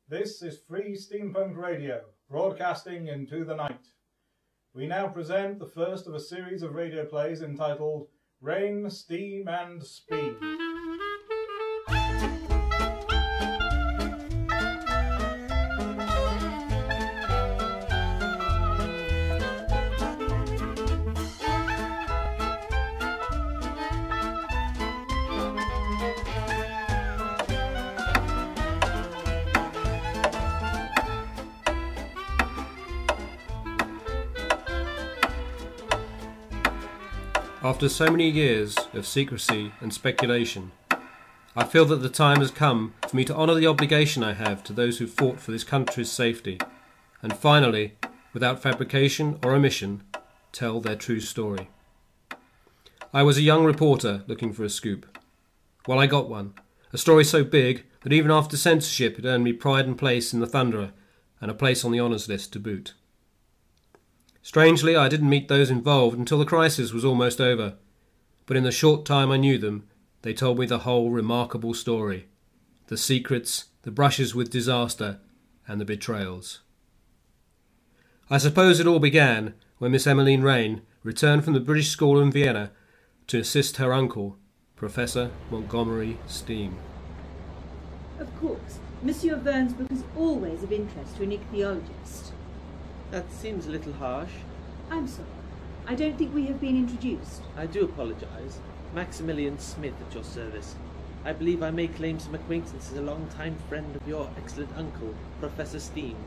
This is Free Steampunk Radio, broadcasting into the night. We now present the first of a series of radio plays entitled Rain, Steam and Speed. After so many years of secrecy and speculation, I feel that the time has come for me to honour the obligation I have to those who fought for this country's safety, and finally, without fabrication or omission, tell their true story. I was a young reporter looking for a scoop. Well, I got one, a story so big that even after censorship it earned me pride and place in the Thunderer, and a place on the honours list to boot. Strangely, I didn't meet those involved until the crisis was almost over, but in the short time I knew them, they told me the whole remarkable story, the secrets, the brushes with disaster, and the betrayals. I suppose it all began when Miss Emmeline Rain returned from the British School in Vienna to assist her uncle, Professor Montgomery Steam. Of course, Monsieur Verne's book is always of interest to an ichthyologist. That seems a little harsh. I'm sorry. I don't think we have been introduced. I do apologise. Maximilian Smith at your service. I believe I may claim some acquaintance as a long-time friend of your excellent uncle, Professor Steam.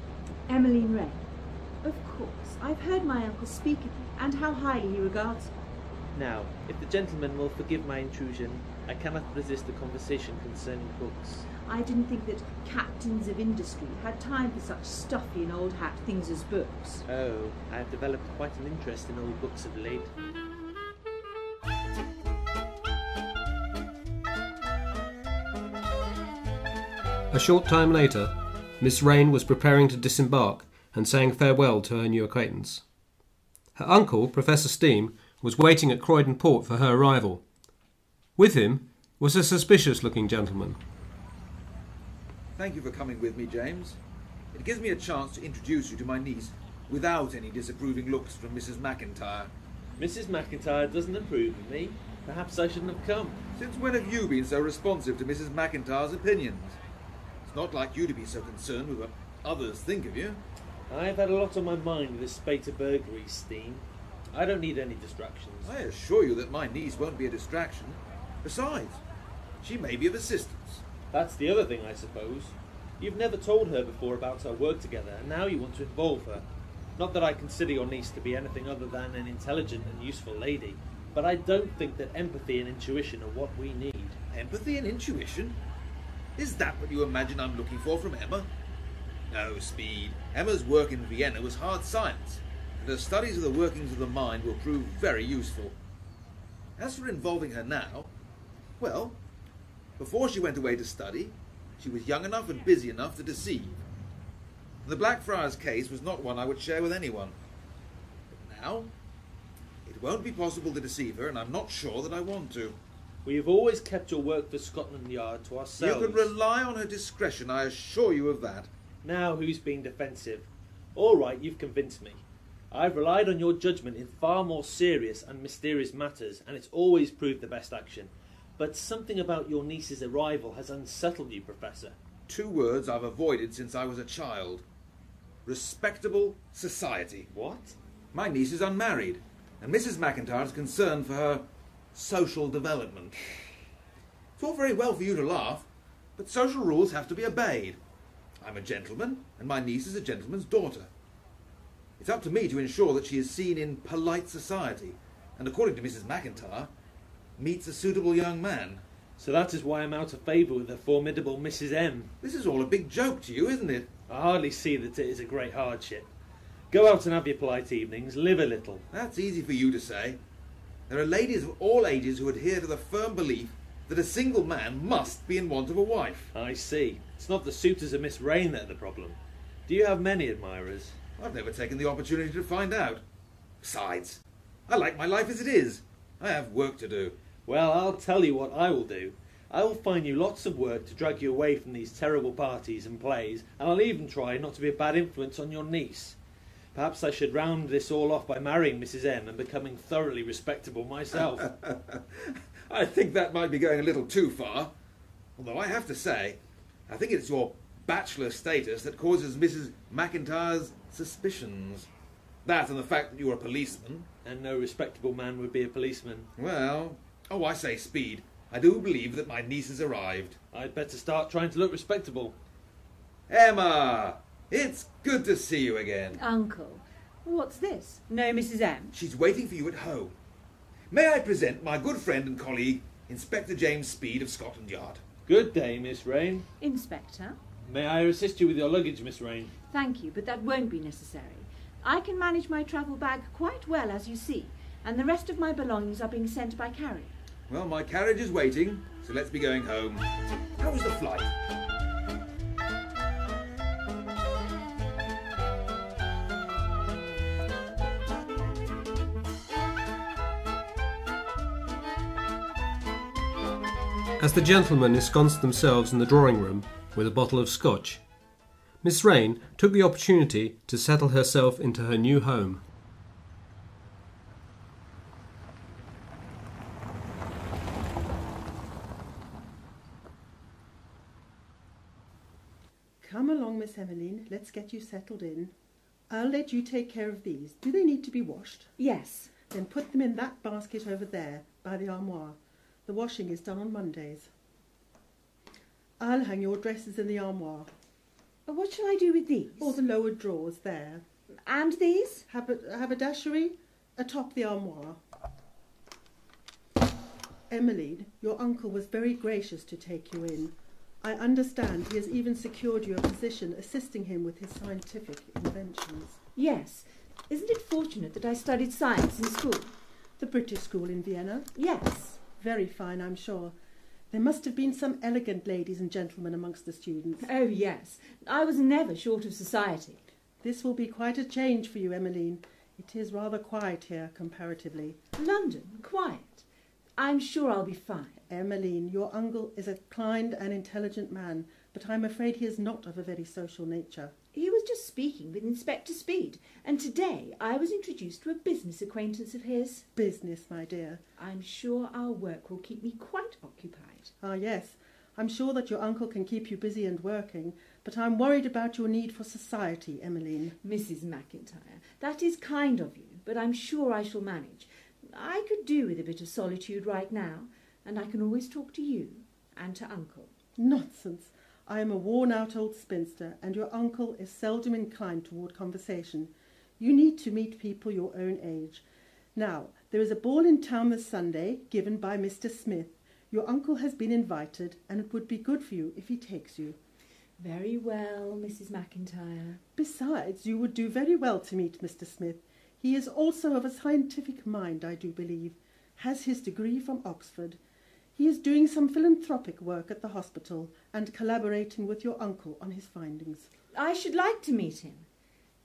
Emmeline Rain. Of course. I've heard my uncle speak of you and how highly he regards you. Now, if the gentleman will forgive my intrusion, I cannot resist a conversation concerning books. I didn't think that captains of industry had time for such stuffy and old hat things as books. Oh, I have developed quite an interest in old books of late. A short time later, Miss Rain was preparing to disembark and saying farewell to her new acquaintance. Her uncle, Professor Steam, was waiting at Croydon Port for her arrival. With him was a suspicious-looking gentleman. Thank you for coming with me, James. It gives me a chance to introduce you to my niece without any disapproving looks from Mrs. McIntyre. Mrs. McIntyre doesn't approve of me. Perhaps I shouldn't have come. Since when have you been so responsive to Mrs. McIntyre's opinions? It's not like you to be so concerned with what others think of you. I've had a lot on my mind with this spate of burglaries, Steam. I don't need any distractions. I assure you that my niece won't be a distraction. Besides, she may be of assistance. That's the other thing, I suppose. You've never told her before about our work together, and now you want to involve her. Not that I consider your niece to be anything other than an intelligent and useful lady, but I don't think that empathy and intuition are what we need. Empathy and intuition? Is that what you imagine I'm looking for from Emma? No, Speed. Emma's work in Vienna was hard science, and her studies of the workings of the mind will prove very useful. As for involving her now, well, before she went away to study, she was young enough and busy enough to deceive. The Blackfriars case was not one I would share with anyone. But now, it won't be possible to deceive her, and I'm not sure that I want to. We have always kept your work for Scotland Yard to ourselves. You can rely on her discretion, I assure you of that. Now who's being defensive? All right, you've convinced me. I've relied on your judgment in far more serious and mysterious matters, and it's always proved the best action. But something about your niece's arrival has unsettled you, Professor. 2 words I've avoided since I was a child. Respectable society. What? My niece is unmarried, and Mrs. McIntyre is concerned for her social development. It's all very well for you to laugh, but social rules have to be obeyed. I'm a gentleman, and my niece is a gentleman's daughter. It's up to me to ensure that she is seen in polite society, and according to Mrs. McIntyre, meets a suitable young man. So that is why I'm out of favour with the formidable Mrs. M. This is all a big joke to you, isn't it? I hardly see that it is a great hardship. Go out and have your polite evenings, live a little. That's easy for you to say. There are ladies of all ages who adhere to the firm belief that a single man must be in want of a wife. I see. It's not the suitors of Miss Rain that are the problem. Do you have many admirers? I've never taken the opportunity to find out. Besides, I like my life as it is. I have work to do. Well, I'll tell you what I will do. I will find you lots of work to drag you away from these terrible parties and plays, and I'll even try not to be a bad influence on your niece. Perhaps I should round this all off by marrying Mrs. M and becoming thoroughly respectable myself. I think that might be going a little too far. Although I have to say, I think it's your bachelor status that causes Mrs. McIntyre's suspicions. That and the fact that you're a policeman. And no respectable man would be a policeman. Well, oh, I say, Speed, I do believe that my niece has arrived. I'd better start trying to look respectable. Emma! It's good to see you again. Uncle, what's this? No Mrs. M? She's waiting for you at home. May I present my good friend and colleague, Inspector James Speed of Scotland Yard. Good day, Miss Rain. Inspector? May I assist you with your luggage, Miss Rain? Thank you, but that won't be necessary. I can manage my travel bag quite well, as you see, and the rest of my belongings are being sent by carrier. Well, my carriage is waiting, so let's be going home. How was the flight? As the gentlemen ensconced themselves in the drawing room with a bottle of scotch, Miss Rain took the opportunity to settle herself into her new home. Come along, Miss Emmeline. Let's get you settled in. I'll let you take care of these. Do they need to be washed? Yes. Then put them in that basket over there, by the armoire. The washing is done on Mondays. I'll hang your dresses in the armoire. What shall I do with these? Or the lower drawers there. And these? Haberdashery atop the armoire. Emmeline, your uncle was very gracious to take you in. I understand he has even secured you a position assisting him with his scientific inventions. Yes. Isn't it fortunate that I studied science in school? The British school in Vienna? Yes. Very fine, I'm sure. There must have been some elegant ladies and gentlemen amongst the students. Oh, yes. I was never short of society. This will be quite a change for you, Emmeline. It is rather quiet here, comparatively. London, quiet. I'm sure I'll be fine. Emmeline, your uncle is a kind and intelligent man, but I'm afraid he is not of a very social nature. He was just speaking with Inspector Speed, and today I was introduced to a business acquaintance of his. Business, my dear. I'm sure our work will keep me quite occupied. Ah, yes. I'm sure that your uncle can keep you busy and working, but I'm worried about your need for society, Emmeline. Mrs. McIntyre, that is kind of you, but I'm sure I shall manage. I could do with a bit of solitude right now, and I can always talk to you and to Uncle. Nonsense. I am a worn-out old spinster, and your uncle is seldom inclined toward conversation. You need to meet people your own age. Now, there is a ball in town this Sunday, given by Mr. Smith. Your uncle has been invited, and it would be good for you if he takes you. Very well, Mrs. McIntyre. Besides, you would do very well to meet Mr. Smith. He is also of a scientific mind, I do believe, has his degree from Oxford. He is doing some philanthropic work at the hospital and collaborating with your uncle on his findings. I should like to meet him.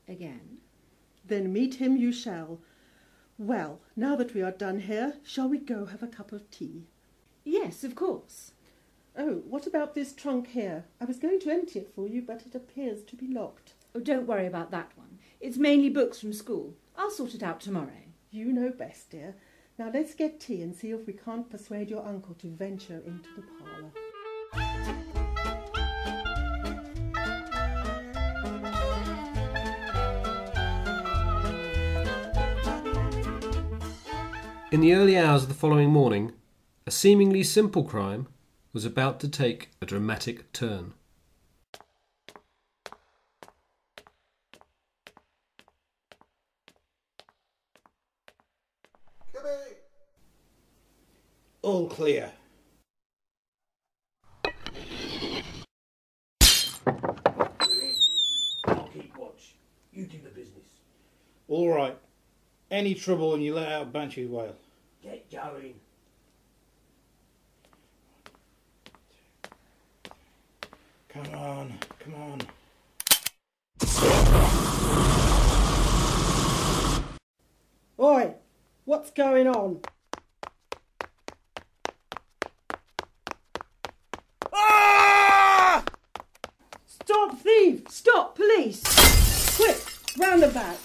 Again. Then meet him you shall. Well, now that we are done here, shall we go have a cup of tea? Yes, of course. Oh, what about this trunk here? I was going to empty it for you, but it appears to be locked. Oh, don't worry about that one. It's mainly books from school. I'll sort it out tomorrow. You know best, dear. Now let's get tea and see if we can't persuade your uncle to venture into the parlour. In the early hours of the following morning, a seemingly simple crime was about to take a dramatic turn. All clear. I'll keep watch. You do the business. All right. Any trouble and you let out a banshee wail. Get going. Come on, come on. Oi! What's going on? thief! Stop, police! Quick, round the back.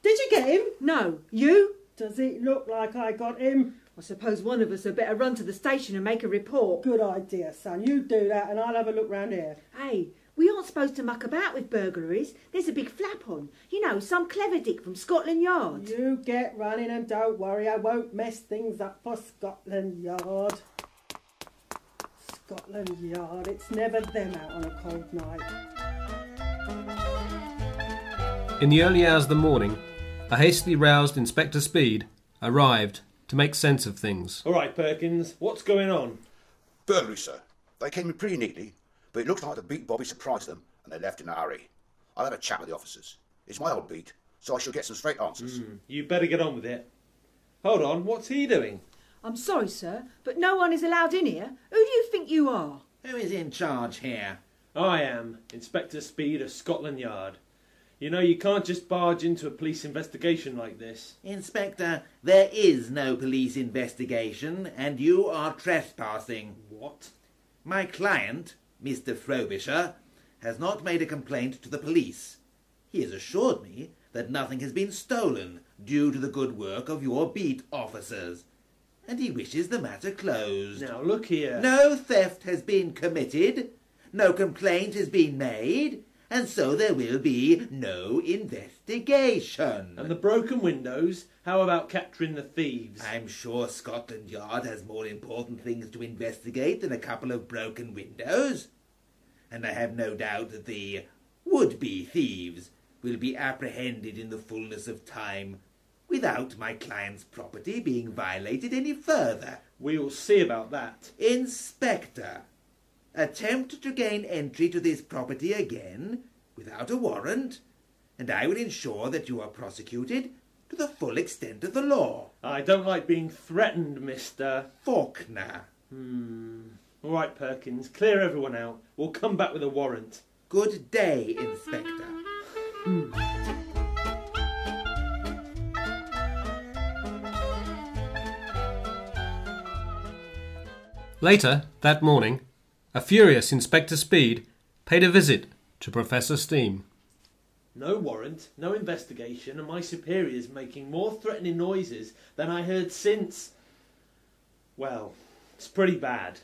Did you get him? No, you? Does it look like I got him? I suppose one of us had better run to the station and make a report. Good idea, son. You do that and I'll have a look round here. Hey, we aren't supposed to muck about with burglaries. There's a big flap on. You know, some clever dick from Scotland Yard. You get running and don't worry, I won't mess things up for Scotland Yard. Scotland Yard, it's never them out on a cold night. In the early hours of the morning, a hastily roused Inspector Speed arrived to make sense of things. All right, Perkins, what's going on? Burglary, sir. They came in pretty neatly, but it looks like the beat Bobby surprised them and they left in a hurry. I'll have a chat with the officers. It's my old beat, so I shall get some straight answers. You better get on with it. Hold on, what's he doing? I'm sorry, sir, but no one is allowed in here. Who do you think you are? Who is in charge here? I am Inspector Speed of Scotland Yard. You know, you can't just barge into a police investigation like this. Inspector, there is no police investigation, and you are trespassing. What? My client, Mr. Frobisher, has not made a complaint to the police. He has assured me that nothing has been stolen due to the good work of your beat officers, and he wishes the matter closed. Now, look here. No theft has been committed, no complaint has been made, and so there will be no investigation. And the broken windows? How about capturing the thieves? I'm sure Scotland Yard has more important things to investigate than a couple of broken windows. And I have no doubt that the would-be thieves will be apprehended in the fullness of time without my client's property being violated any further. We will see about that. Inspector, attempt to gain entry to this property again without a warrant, and I will ensure that you are prosecuted to the full extent of the law. I don't like being threatened, Mr. Faulkner. All right, Perkins, clear everyone out. We'll come back with a warrant. Good day, Inspector. Later, that morning, a furious Inspector Speed paid a visit to Professor Steam. No warrant, no investigation, and my superiors making more threatening noises than I heard since. Well, it's pretty bad.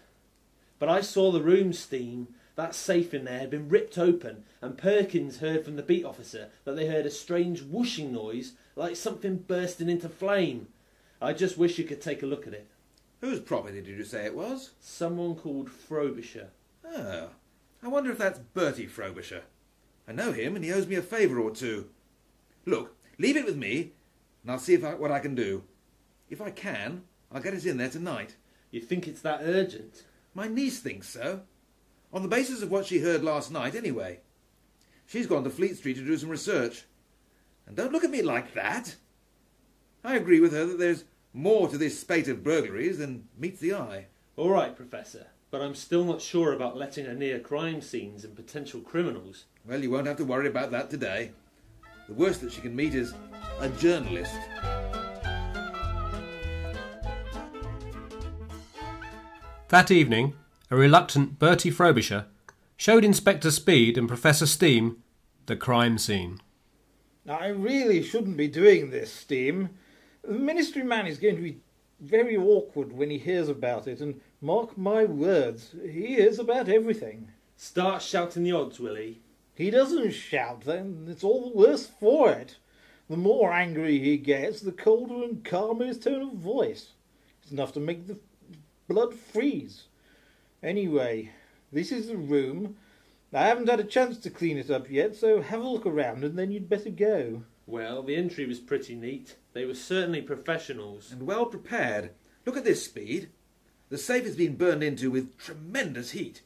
But I saw the room steam. That safe in there had been ripped open, and Perkins heard from the beat officer that they heard a strange whooshing noise, like something bursting into flame. I just wish you could take a look at it. Whose property did you say it was? Someone called Frobisher. Oh, I wonder if that's Bertie Frobisher. I know him and he owes me a favour or two. Look, leave it with me and I'll see what I can do. If I can, I'll get us in there tonight. You think it's that urgent? My niece thinks so. On the basis of what she heard last night, anyway. She's gone to Fleet Street to do some research. And don't look at me like that. I agree with her that there's more to this spate of burglaries than meets the eye. All right, Professor, but I'm still not sure about letting her near crime scenes and potential criminals. Well, you won't have to worry about that today. The worst that she can meet is a journalist. That evening, a reluctant Bertie Frobisher showed Inspector Speed and Professor Steam the crime scene. I really shouldn't be doing this, Steam. The ministry man is going to be very awkward when he hears about it, and mark my words, he hears about everything. Start shouting the odds, will he? He doesn't shout, then it's all the worse for it. The more angry he gets, the colder and calmer his tone of voice. It's enough to make the blood freeze. Anyway, this is the room. I haven't had a chance to clean it up yet, so have a look around and then you'd better go. Well, the entry was pretty neat. They were certainly professionals. And well prepared. Look at this, Speed. The safe has been burned into with tremendous heat.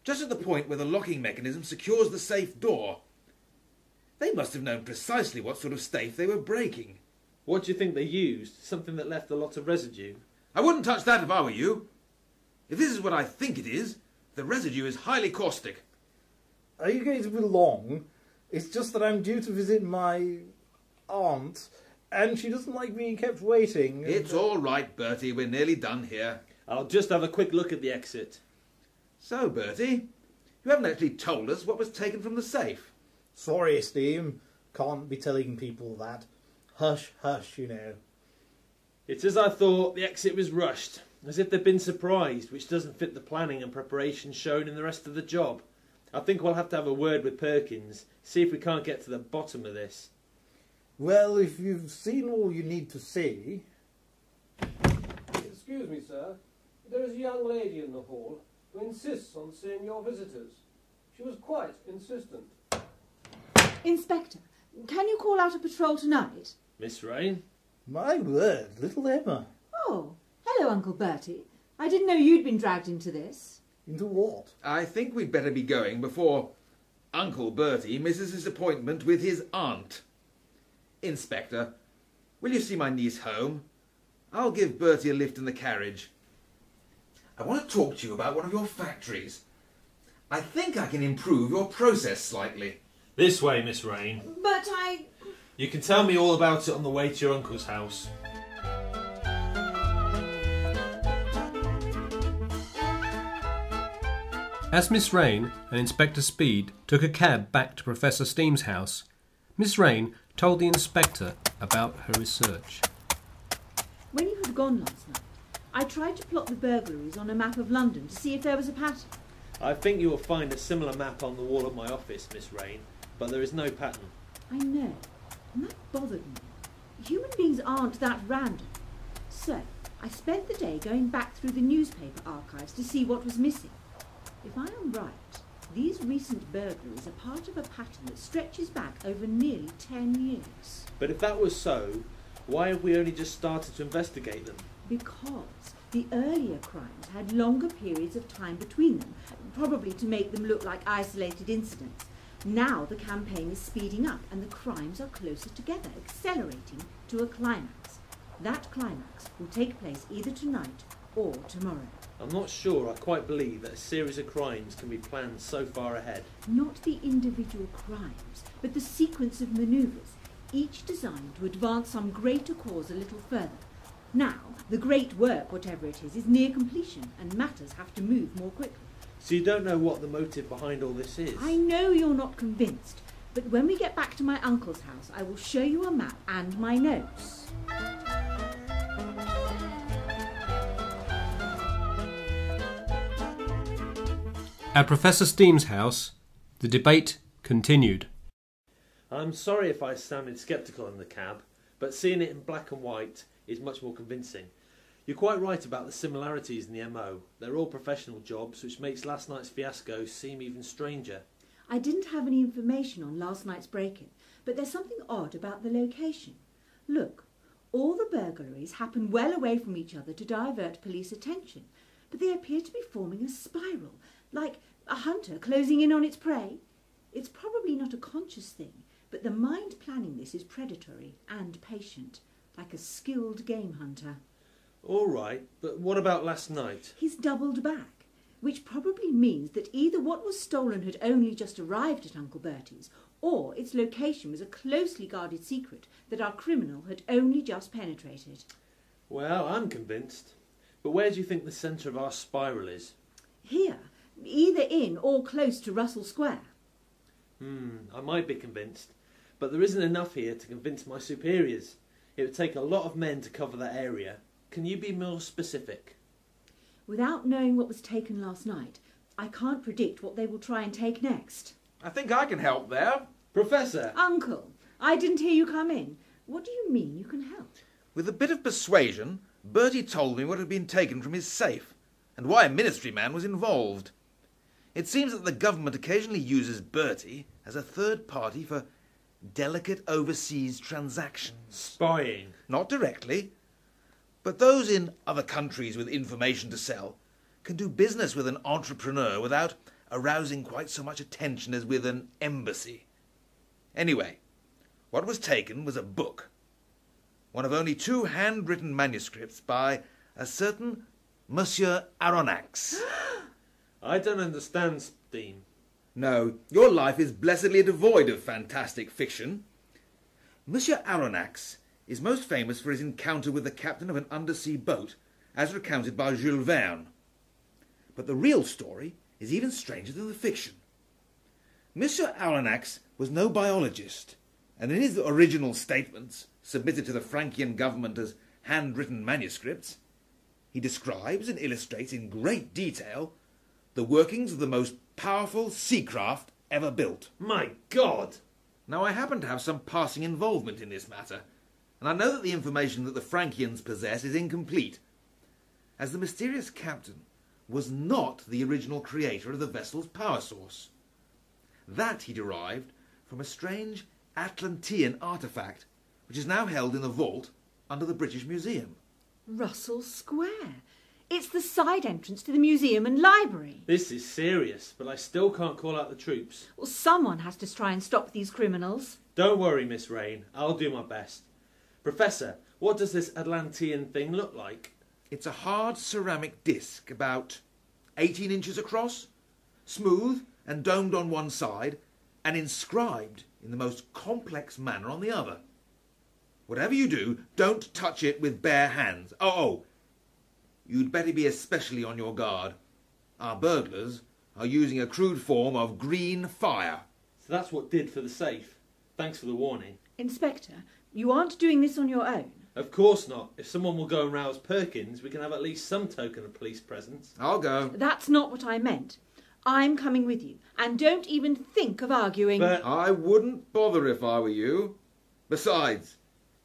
Just at the point where the locking mechanism secures the safe door. They must have known precisely what sort of safe they were breaking. What do you think they used? Something that left a lot of residue? I wouldn't touch that if I were you. If this is what I think it is, the residue is highly caustic. Are you going to be long? It's just that I'm due to visit my aunt, And she doesn't like being kept waiting. It's all right, Bertie. We're nearly done here. I'll just have a quick look at the exit. So, Bertie, you haven't actually told us what was taken from the safe. Sorry, Steam. Can't be telling people that. Hush, hush, you know. It's as I thought. The exit was rushed, as if they'd been surprised, which doesn't fit the planning and preparation shown in the rest of the job. I think we'll have to have a word with Perkins, see if we can't get to the bottom of this. Well, if you've seen all you need to see... Excuse me, sir. There is a young lady in the hall who insists on seeing your visitors. She was quite insistent. Inspector, can you call out a patrol tonight? Miss Rain? My word, little Emma. Oh, hello, Uncle Bertie. I didn't know you'd been dragged into this. Into what? I think we'd better be going before Uncle Bertie misses his appointment with his aunt. Inspector, will you see my niece home? I'll give Bertie a lift in the carriage. I want to talk to you about one of your factories. I think I can improve your process slightly. This way, Miss Rain. But I... You can tell me all about it on the way to your uncle's house. As Miss Rain and Inspector Speed took a cab back to Professor Steam's house, Miss Rain told the inspector about her research. When you had gone last night, I tried to plot the burglaries on a map of London to see if there was a pattern. I think you will find a similar map on the wall of my office, Miss Rain, but there is no pattern. I know, and that bothered me. Human beings aren't that random. So, I spent the day going back through the newspaper archives to see what was missing. If I am right, these recent burglaries are part of a pattern that stretches back over nearly 10 years. But if that was so, why have we only just started to investigate them? Because the earlier crimes had longer periods of time between them, probably to make them look like isolated incidents. Now the campaign is speeding up and the crimes are closer together, accelerating to a climax. That climax will take place either tonight or tomorrow. I'm not sure I quite believe that a series of crimes can be planned so far ahead. Not the individual crimes, but the sequence of manoeuvres, each designed to advance some greater cause a little further. Now, the great work, whatever it is near completion, and matters have to move more quickly. So you don't know what the motive behind all this is? I know you're not convinced, but when we get back to my uncle's house, I will show you a map and my notes. At Professor Steam's house, the debate continued. I'm sorry if I sounded sceptical in the cab, but seeing it in black and white is much more convincing. You're quite right about the similarities in the MO. They're all professional jobs, which makes last night's fiasco seem even stranger. I didn't have any information on last night's break-in, but there's something odd about the location. Look, all the burglaries happen well away from each other to divert police attention, but they appear to be forming a spiral, like a hunter closing in on its prey. It's probably not a conscious thing, but the mind planning this is predatory and patient, like a skilled game hunter. All right, but what about last night? He's doubled back, which probably means that either what was stolen had only just arrived at Uncle Bertie's, or its location was a closely guarded secret that our criminal had only just penetrated. Well, I'm convinced. But where do you think the centre of our spiral is? Here, either in or close to Russell Square. I might be convinced, but there isn't enough here to convince my superiors. It would take a lot of men to cover that area. Can you be more specific? Without knowing what was taken last night, I can't predict what they will try and take next. I think I can help there. Professor! Uncle, I didn't hear you come in. What do you mean you can help? With a bit of persuasion, Bertie told me what had been taken from his safe, and why a ministry man was involved. It seems that the government occasionally uses Bertie as a third party for delicate overseas transactions. Spying. Not directly, but those in other countries with information to sell can do business with an entrepreneur without arousing quite so much attention as with an embassy. Anyway, what was taken was a book, one of only 2 handwritten manuscripts by a certain Monsieur Aronnax. I don't understand, Steam. No, your life is blessedly devoid of fantastic fiction. Monsieur Aronnax is most famous for his encounter with the captain of an undersea boat, as recounted by Jules Verne. But the real story is even stranger than the fiction. Monsieur Aronnax was no biologist, and in his original statements, submitted to the Frankian government as handwritten manuscripts, he describes and illustrates in great detail the workings of the most powerful sea craft ever built. My God! Now, I happen to have some passing involvement in this matter, and I know that the information that the Frankians possess is incomplete, as the mysterious captain was not the original creator of the vessel's power source. That he derived from a strange Atlantean artefact, which is now held in the vault under the British Museum. Russell Square. It's the side entrance to the museum and library. This is serious, but I still can't call out the troops. Well, someone has to try and stop these criminals. Don't worry, Miss Rain. I'll do my best. Professor, what does this Atlantean thing look like? It's a hard ceramic disc, about 18 inches across, smooth and domed on one side, and inscribed in the most complex manner on the other. Whatever you do, don't touch it with bare hands. Oh, you'd better be especially on your guard. Our burglars are using a crude form of green fire. So that's what did for the safe. Thanks for the warning. Inspector, you aren't doing this on your own. Of course not. If someone will go and rouse Perkins, we can have at least some token of police presence. I'll go. That's not what I meant. I'm coming with you, and don't even think of arguing. But I wouldn't bother if I were you. Besides,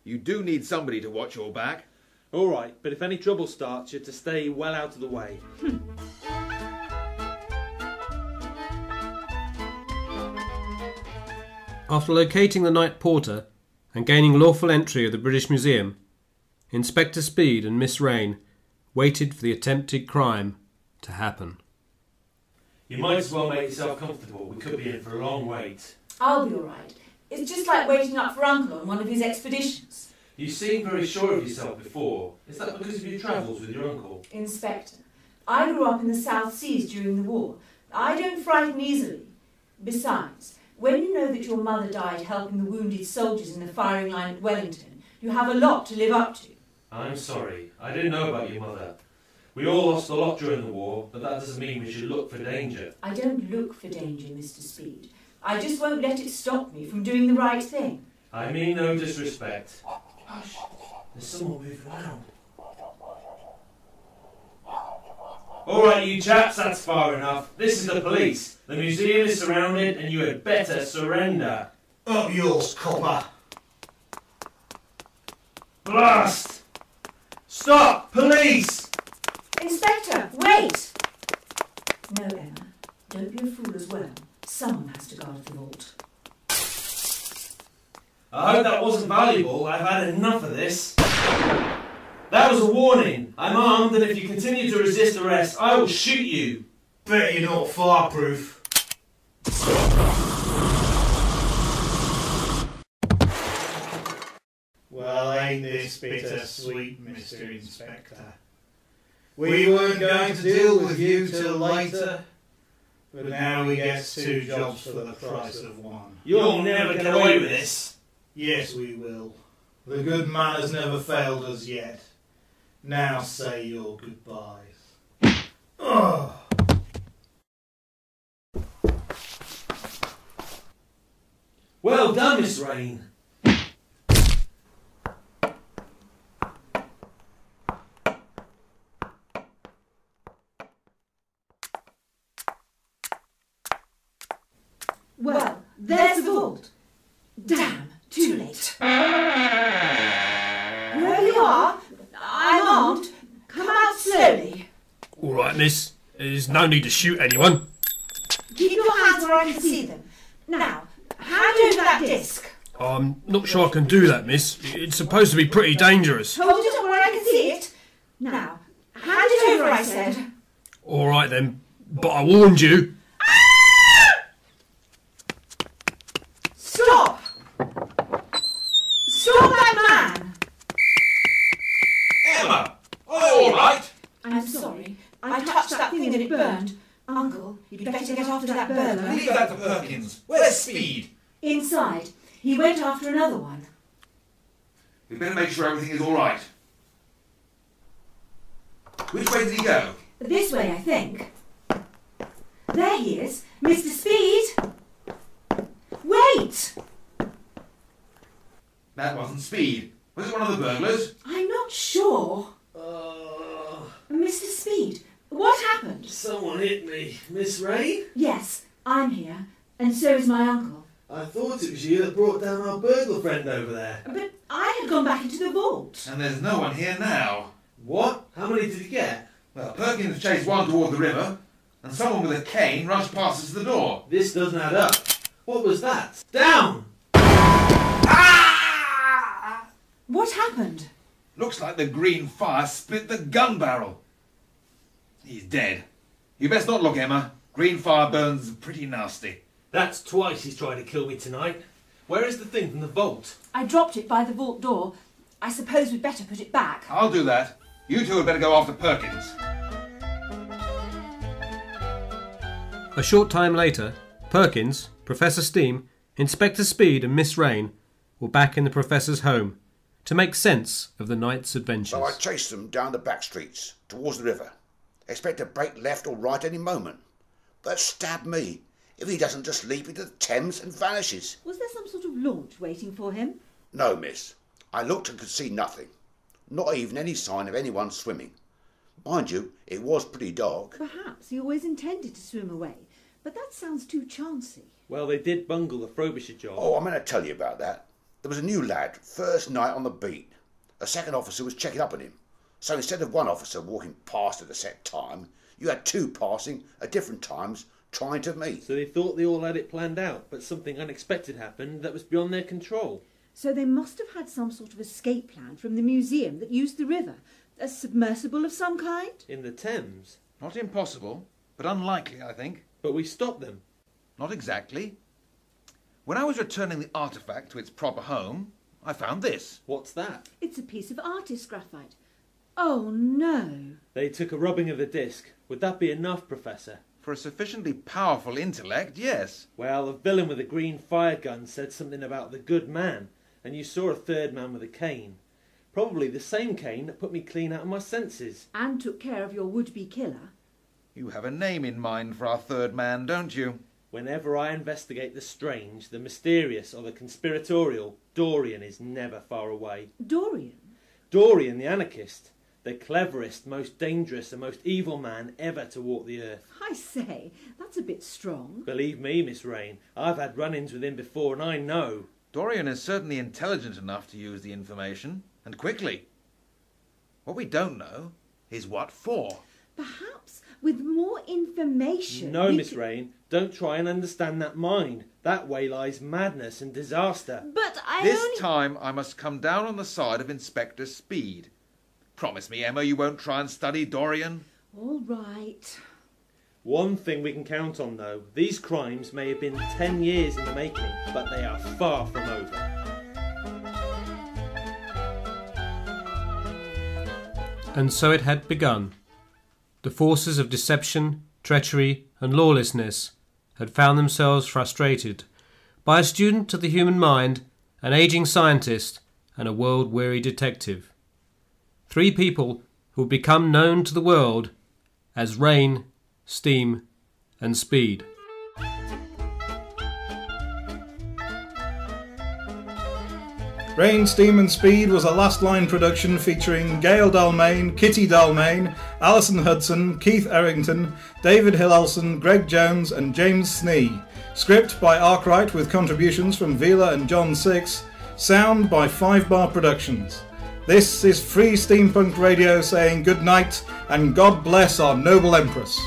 you do need somebody to watch your back. all right, but if any trouble starts, you're to stay well out of the way. After locating the night porter and gaining lawful entry of the British Museum, Inspector Speed and Miss Rain waited for the attempted crime to happen. You might as well make yourself comfortable. We could be in for a long wait. I'll be all right. It's just like waiting up for Uncle on one of his expeditions. You seemed very sure of yourself before. Is that because of your travels with your uncle? Inspector, I grew up in the South Seas during the war. I don't frighten easily. Besides, when you know that your mother died helping the wounded soldiers in the firing line at Wellington, you have a lot to live up to. I'm sorry. I didn't know about your mother. We all lost a lot during the war, but that doesn't mean we should look for danger. I don't look for danger, Mr. Speed. I just won't let it stop me from doing the right thing. I mean no disrespect. Hush, there's someone moving around. All right, you chaps, that's far enough. This is the police. The museum is surrounded and you had better surrender. Up yours, copper. Blast! Stop! Police! Inspector, wait! No, Emma, don't be a fool as well. Someone has to guard the vault. I hope that wasn't valuable. I've had enough of this. That was a warning. I'm armed, and if you continue to resist arrest, I will shoot you. Bet you're not fireproof. Well, ain't this bittersweet, Mr. Inspector? We weren't going to deal with you till later, but now we get 2 jobs for the price of 1. You'll never get away with this. Yes, we will. The good man has never failed us yet. Now say your goodbyes. Oh. Well done, Miss Rain. Well, there's the vault. Damn, too late. Wherever you are, I'm armed. Come out slowly. All right, miss. There's no need to shoot anyone. Keep your hands where I can see them. Now, hand over that disc. I'm not sure I can do that, miss. It's supposed to be pretty dangerous. Hold it up where I can see it. Now, hand it over, I said. All right then, but I warned you. Stop! Stop that man! Emma! All right! I'm sorry. I touched that thing and it burned. Uncle, you'd better get after that burglar. Leave that to Perkins. Where's Speed? Inside. He went after another one. We'd better make sure everything is all right. Which way did he go? This way, I think. There he is. Mr. Speed! Wait! That wasn't Speed. Was it one of the burglars? I'm not sure. Mr. Speed, what happened? Someone hit me. Miss Rain? Yes, I'm here, and so is my uncle. I thought it was you that brought down our burglar friend over there. But I had gone back into the vault. And there's no one here now. What? How many did you get? Well, Perkins chased one toward the river, and someone with a cane rushed past us to the door. This doesn't add up. What was that? Down! What happened? Looks like the green fire split the gun barrel. He's dead. You best not look, Emma. Green fire burns pretty nasty. That's twice he's tried to kill me tonight. Where is the thing from the vault? I dropped it by the vault door. I suppose we'd better put it back. I'll do that. You two had better go after Perkins. A short time later, Perkins, Professor Steam, Inspector Speed and Miss Rain were back in the Professor's home to make sense of the night's adventures. So I chased them down the back streets, towards the river. Expect to break left or right any moment. But stab me if he doesn't just leap into the Thames and vanishes. Was there some sort of launch waiting for him? No, miss. I looked and could see nothing. Not even any sign of anyone swimming. Mind you, it was pretty dark. Perhaps he always intended to swim away, but that sounds too chancy. Well, they did bungle the Frobisher job. Oh, I'm going to tell you about that. There was a new lad, first night on the beat. A second officer was checking up on him. So instead of one officer walking past at a set time, you had two passing at different times trying to meet. So they thought they all had it planned out, but something unexpected happened that was beyond their control. So they must have had some sort of escape plan from the museum that used the river. A submersible of some kind? In the Thames. Not impossible, but unlikely, I think. But we stopped them. Not exactly. When I was returning the artefact to its proper home, I found this. What's that? It's a piece of artist graphite. Oh, no. They took a rubbing of the disc. Would that be enough, Professor? For a sufficiently powerful intellect, yes. Well, a villain with a green fire gun said something about the good man, and you saw a third man with a cane. Probably the same cane that put me clean out of my senses. And took care of your would-be killer. You have a name in mind for our third man, don't you? Whenever I investigate the strange, the mysterious, or the conspiratorial, Dorian is never far away. Dorian? Dorian, the anarchist. The cleverest, most dangerous and most evil man ever to walk the earth. I say, that's a bit strong. Believe me, Miss Rain, I've had run-ins with him before and I know. Dorian is certainly intelligent enough to use the information, and quickly. What we don't know is what for. Perhaps with more information... No, Miss Rain, don't try and understand that mind. That way lies madness and disaster. But This time I must come down on the side of Inspector Speed. Promise me, Emma, you won't try and study Dorian? All right. One thing we can count on, though. These crimes may have been 10 years in the making, but they are far from over. And so it had begun. The forces of deception, treachery, and lawlessness had found themselves frustrated by a student of the human mind, an ageing scientist, and a world-weary detective. Three people who would become known to the world as Rain, Steam, and Speed. Rain, Steam and Speed was a Last Line production featuring Gail Dalmain, Kitty Dalmain, Alison Hudson, Keith Errington, David Hillelson, Greg Jones and James Snee. Script by Arkwright with contributions from Vila and John Six. Sound by 5 Bar Productions. This is Free Steampunk Radio saying good night and God bless our noble Empress.